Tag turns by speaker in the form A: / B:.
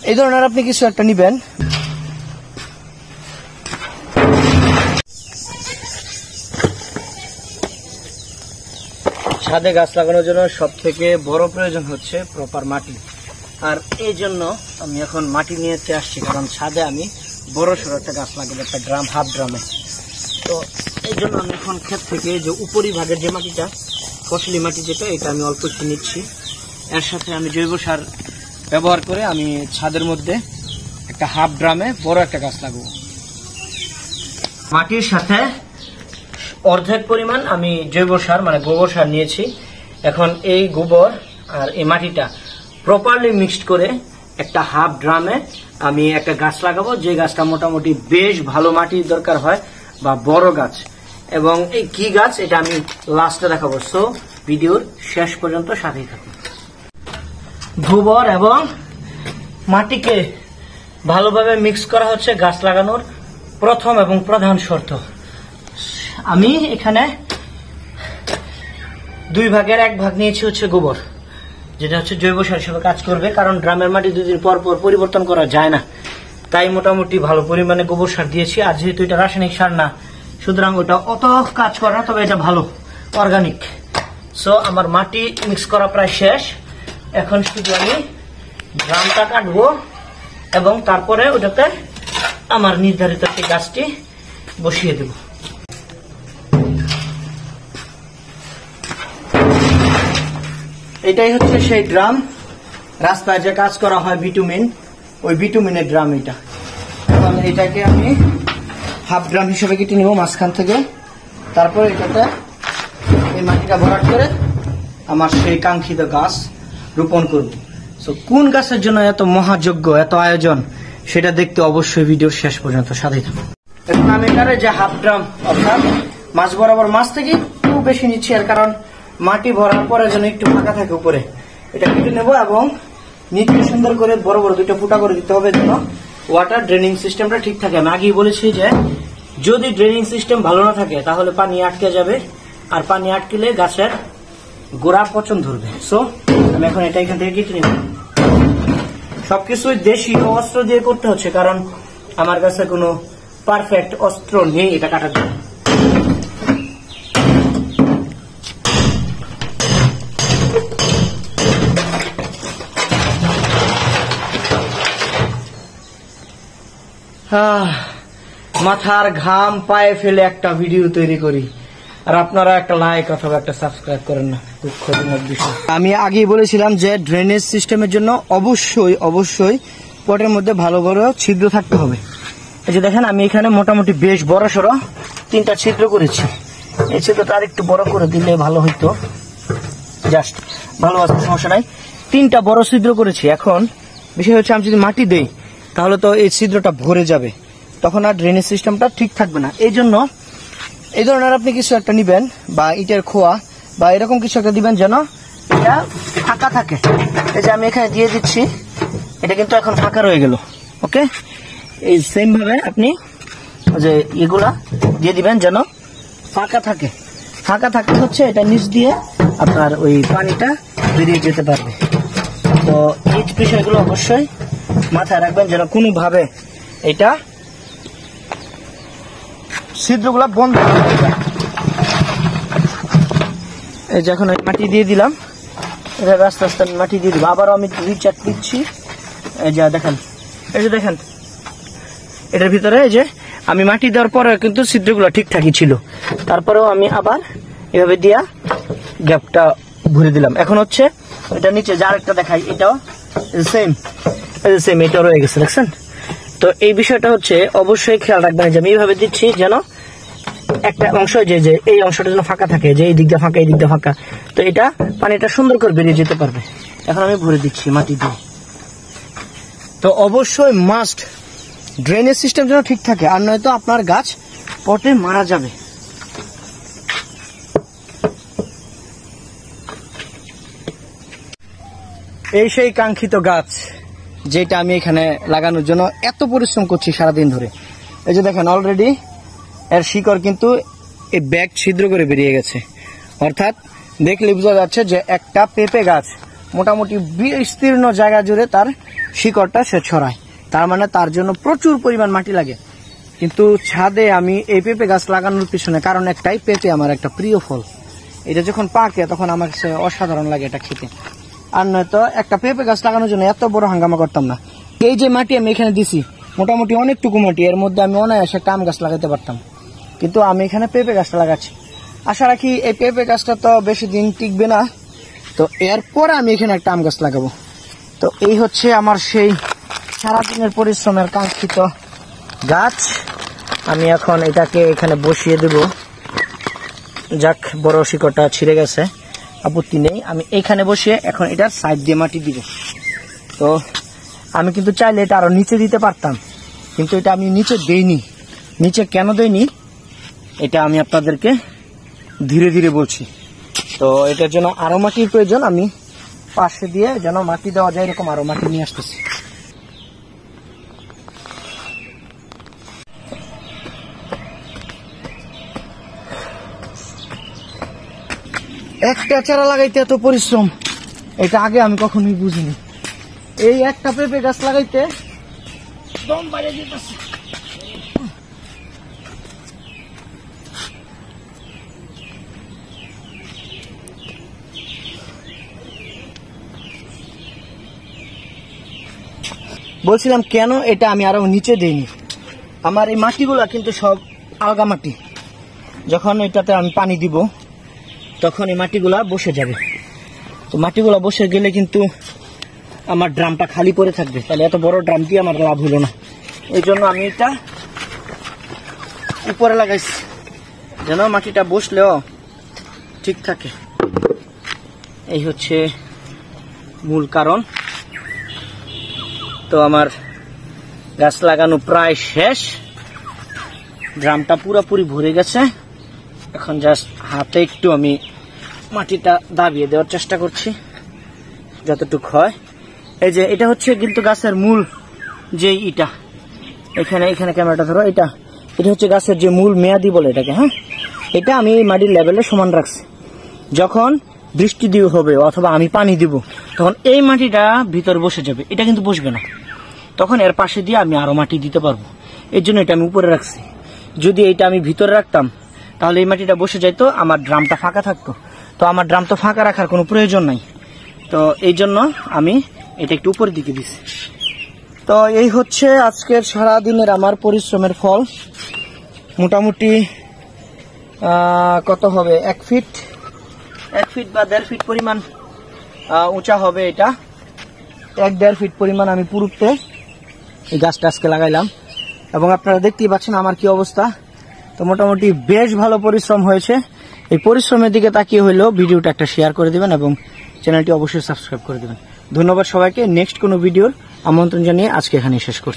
A: এই ধরনের আপনি কিছু একটা নিবেন। ছাদে গাছ লাগানোর জন্য সব থেকে বড় প্রয়োজন হচ্ছে প্রপার মাটি। আর এই জন্য আমি এখন মাটি নিয়ে আসছি, কারণ ছাদে আমি বড় সড়ো একটা গাছ লাগাবো, একটা ড্রাম, হাফ ড্রামে। তো এই জন্য আমি এখন ক্ষেত থেকে যে উপরি ভাগের যে মাটিটা, ফসলি মাটি যেটা, এটা আমি অল্প একটু নিচ্ছি। এর সাথে আমি জৈব সার ব্যবহার করে আমি ছাদের মধ্যে একটা হাফ ড্রামে বড় একটা গাছ লাগাবো। মাটির সাথে অর্ধেক পরিমাণ আমি জৈব সার মানে গোবর সার নিয়েছি। এখন এই গোবর আর এই মাটিটা প্রপারলি মিক্সড করে একটা হাফ ড্রামে আমি একটা গাছ লাগাবো, যে গাছটা মোটামুটি বেশ ভালো মাটির দরকার হয় বা বড় গাছ। এবং এই কি গাছ এটা আমি লাস্টে দেখাবো, সো ভিডিওর শেষ পর্যন্ত সাথেই থাকুন। গোবর এবং মাটিকে ভালোভাবে মিক্স করা হচ্ছে গাছ লাগানোর প্রথম এবং প্রধান শর্ত। আমি এখানে 2 ভাগের 1 ভাগ নিয়েছি হচ্ছে গোবর, যেটা হচ্ছে জৈব সার হিসেবে কাজ করবে, কারণ ড্রামের মাটি 2 দিন পর পর পরিবর্তন করা যায় না। তাই মোটামুটি ভালো পরিমাণে গোবর সার দিয়েছি। আর যেহেতু এটা রাসায়নিক সার না, সুতরাং ওটা অত কাজ করে না, তবে এটা ভালো অর্গানিক। সো আমার মাটি মিক্স করা প্রায় শেষ। এখন শুধু আমি ড্রামটা কাটবো এবং তারপরে ওটাতে আমার নির্ধারিত সেই গাছটি বসিয়ে দেব। এটাই হচ্ছে সেই ড্রাম, রাস্তায় যে কাজ করা হয় বিটুমিন, ওই বিটুমিনের ড্রাম এটা। এখন এটাকে আমি হাফ ড্রাম হিসেবে কেটে নিব মাঝখান থেকে। তারপরে এটাতে এই মাটিটা ভরাট করে আমার সেই কাঙ্ক্ষিত গাছ রোপণ করব। সো কোন গাছের জন্য এত মহাযজ্ঞ, এত আয়োজন, সেটা দেখতে অবশ্যই ভিডিওর শেষ পর্যন্ত সাথে থাকুন। এখন আমি এখানে যে হাফ ড্রাম অর্থাৎ মাছ বরাবর মাছ থেকে একটু বেশি নিচ্ছি, এর কারণ মাটি ভরার পরে যেন একটু ফাঁকা থাকে উপরে, এটা কেটে নেব এবং নিচে সুন্দর করে বড় বড় 2টা ফুটা করে দিতে হবে, যেন ওয়াটার ড্রেনিং সিস্টেমটা ঠিক থাকে। আমি আগেই বলেছি যে যদি ড্রেনিং সিস্টেম ভালো না থাকে তাহলে পানি আটকে যাবে, আর পানি আটকেলে গাছের গোড়া পচন ধরবে। সো আমি এখন এটা এখান থেকে কেটে নেব। সবকিছুই দেশি অস্ত্র দিয়ে করতে হচ্ছে, কারণ আমার কাছে কোনো পারফেক্ট অস্ত্র নেই এটা কাটার জন্য। মাথার ঘাম পায়ে ফেলে একটা ভিডিও তৈরি করি, আর আপনারা একটা লাইক অথবা একটা সাবস্ক্রাইব করেন না, দুঃখজনক বিষয়। আমি আগেই বলেছিলাম যে ড্রেনেজ সিস্টেমের জন্য অবশ্যই পটের মধ্যে ভালো বড় ছিদ্র থাকতে হবে। এই যে দেখেন, আমি এখানে মোটামুটি বেশ বড় সড়ো 3টা ছিদ্র করেছি। এই ছিদ্রটা আর একটু বড় করে দিলে ভালো হইতো, জাস্ট ভালো আছে, সমস্যা নাই। 3টা বড় ছিদ্র করেছি। এখন বিষয় হচ্ছে আমি যদি মাটি দেই তাহলে তো এই ছিদ্রটা ভরে যাবে, তখন আর ড্রেনেজ সিস্টেমটা ঠিক থাকবে না। এই জন্য এই ধরনের আপনি কিছু একটা নিবেন, বা ইটের খোয়া বা এরকম কিছু একটা দিবেন যেন এটা ফাঁকা থাকে। এই যে আমি এখানে দিয়ে দিচ্ছি, এটা কিন্তু এখন ফাঁকা রয়ে গেল। ওকে, এই সেম ভাবে আপনি যে এগুলা দিয়ে দিবেন যেন ফাঁকা থাকে। ফাঁকা থাকতে হচ্ছে এটা নিচ দিয়ে আপনার ওই পানিটা বেরিয়ে যেতে পারবে। তো এই বিষয়গুলো অবশ্যই মাথায় রাখবেন, যেন কোনোভাবে এটা ছিদ্রগুলা বন্ধ হয়ে যায়। এই যে এখন মাটি দিয়ে দিলাম, এটা আস্তে আস্তে মাটি দিয়ে দিব। আবারও আমি রিচার্জ দিচ্ছি। এই যে দেখেন, এটার ভিতরে এই যে আমি মাটি দেওয়ার পরে কিন্তু ছিদ্রগুলো ঠিকঠাকই ছিল, তারপরেও আমি আবার এভাবে দিয়া গ্যাপটা ভরে দিলাম। এখন হচ্ছে এটা নিচে যার একটা দেখাই, এটাও সেম এটা রয়ে গেছে, দেখছেন? তো এই বিষয়টা হচ্ছে অবশ্যই খেয়াল রাখবেন যে আমি এইভাবে দিচ্ছি যেন একটা অংশ যে এই অংশটা যেন ফাঁকা থাকে, যে এই দিকটা ফাঁকা, এই দিকটা ফাঁকা। তো এটা পানিটা সুন্দর করে বেরিয়ে যেতে পারবে। এখন আমি ভরে দিচ্ছি মাটি দিয়ে। তো অবশ্যই মাস্ট ড্রেনেজ সিস্টেম যেন ঠিক থাকে, আর নয়তো আপনার গাছ পটে মারা যাবে। এই সেই কাঙ্ক্ষিত গাছ যেটা আমি এখানে লাগানোর জন্য এত পরিশ্রম করছি সারাদিন ধরে। এই যে দেখেন, অলরেডি এর শিকড় কিন্তু এই ব্যাগ ছিদ্র করে বেরিয়ে গেছে, অর্থাৎ দেখলে বোঝা যাচ্ছে যে একটা পেঁপে গাছ মোটামুটি বিস্তীর্ণ জায়গা জুড়ে তার শিকড়টা সে ছড়ায়। তার মানে তার জন্য প্রচুর পরিমাণ মাটি লাগে। কিন্তু ছাদে আমি এই পেঁপে গাছ লাগানোর পিছনে কারণ একটাই, পেঁপে আমার একটা প্রিয় ফল। এটা যখন পাকে তখন আমার কাছে অসাধারণ লাগে এটা খেতে। আর নয়তো একটা পেঁপে গাছ লাগানোর জন্য এত বড় হাঙ্গামা করতাম না। এই যে মাটি আমি এখানে দিছি মোটামুটি অনেকটুকু মাটি, এর মধ্যে আমি অনায়াসে একটা আম গাছ লাগাতে পারতাম, কিন্তু আমি এখানে পেঁপে গাছটা লাগাচ্ছি। আশা রাখি এই পেঁপে গাছটা তো বেশি দিন টিকবে না, তো এরপর আমি এখানে একটা আম গাছ লাগাবো। তো এই হচ্ছে আমার সেই সারাদিনের পরিশ্রমের কাঙ্ক্ষিত গাছ। আমি এখন এটাকে এখানে বসিয়ে দেব। যাক, বড় শিকড়টা ছিঁড়ে গেছে, আপত্তি নেই। আমি এখানে বসিয়ে এখন এটার সাইড দিয়ে মাটি দিব। তো আমি কিন্তু চাইলে এটা আরো নিচে দিতে পারতাম, কিন্তু এটা আমি নিচে দেইনি। নিচে কেন দেইনি এটা আমি আপনাদেরকে ধীরে ধীরে বলছি। তো এটার জন্য আরো মাটির প্রয়োজন। আমি পাশে দিয়ে যেন মাটি দেওয়া যায় এরকম আরো মাটি নিয়ে আসতেছি। একটা চারা লাগাইতে এত পরিশ্রম, এটা আগে আমি কখনোই বুঝিনি। এই একটা পেঁপে গাছ লাগাইতে দম বাইরে দিতেছে। বলছিলাম কেন এটা আমি আরো নিচে দেইনি। আমার এই মাটিগুলা কিন্তু সব আলগা মাটি। যখন এটাতে আমি পানি দিব তখন এই মাটিগুলা বসে যাবে। তো মাটিগুলা বসে গেলে কিন্তু আমার ড্রামটা খালি পড়ে থাকবে, তাহলে এত বড় ড্রাম দিয়ে আমার লাভ হলো না। এই জন্য আমি এটা উপরে লাগাইছি যেন মাটিটা বসলেও ঠিক থাকে। এই হচ্ছে মূল কারণ। তো আমার গাছ লাগানো প্রায় শেষ, ড্রামটা পুরোপুরি ভরে গেছে। এখন জাস্ট হাতে একটু আমি মাটিটা দাবিয়ে দেওয়ার চেষ্টা করছি যতটুকু হয়। এই যে এটা হচ্ছে কিন্তু গাছের মূল যে ইটা, এখানে এখানে ক্যামেরাটা ধরো, এটা হচ্ছে গাছের যে মূল মেয়াদি বলে এটাকে। হ্যাঁ, এটা আমি মাটির লেভেলে সমান রাখছি। যখন বৃষ্টি দিয়ে হবে অথবা আমি পানি দিব তখন এই মাটিটা ভিতর বসে যাবে, এটা কিন্তু বসবে না। তখন এর পাশে দিয়ে আমি আরো মাটি দিতে পারবো। এর জন্য এটা আমি উপরে রাখছি। যদি এটা আমি ভিতরে রাখতাম তাহলে এই মাটিটা বসে যাইতো, আমার ড্রামটা ফাঁকা থাকতো। তো আমার ড্রাম তো ফাঁকা রাখার কোনো প্রয়োজন নাই, তো এই জন্য আমি এটা একটু উপরের দিকে দিছি। তো এই হচ্ছে আজকের সারাদিনের আমার পরিশ্রমের ফল। মোটামুটি কত হবে, 1 ফিট বা 1.5 ফিট পরিমাণ উঁচা হবে। এটা 1-1.5 ফিট পরিমাণ আমি পুরুতে এই গাছটা আজকে লাগাইলাম, এবং আপনারা দেখতেই পাচ্ছেন আমার কি অবস্থা। তো মোটামুটি বেশ ভালো পরিশ্রম হয়েছে। এই পরিশ্রমের দিকে তাকিয়ে হইলেও ভিডিওটা একটা শেয়ার করে দিবেন এবং চ্যানেলটি অবশ্যই সাবস্ক্রাইব করে দিবেন। ধন্যবাদ সবাইকে। নেক্সট কোনো ভিডিওর আমন্ত্রণ জানিয়ে আজকে এখানে শেষ করছি।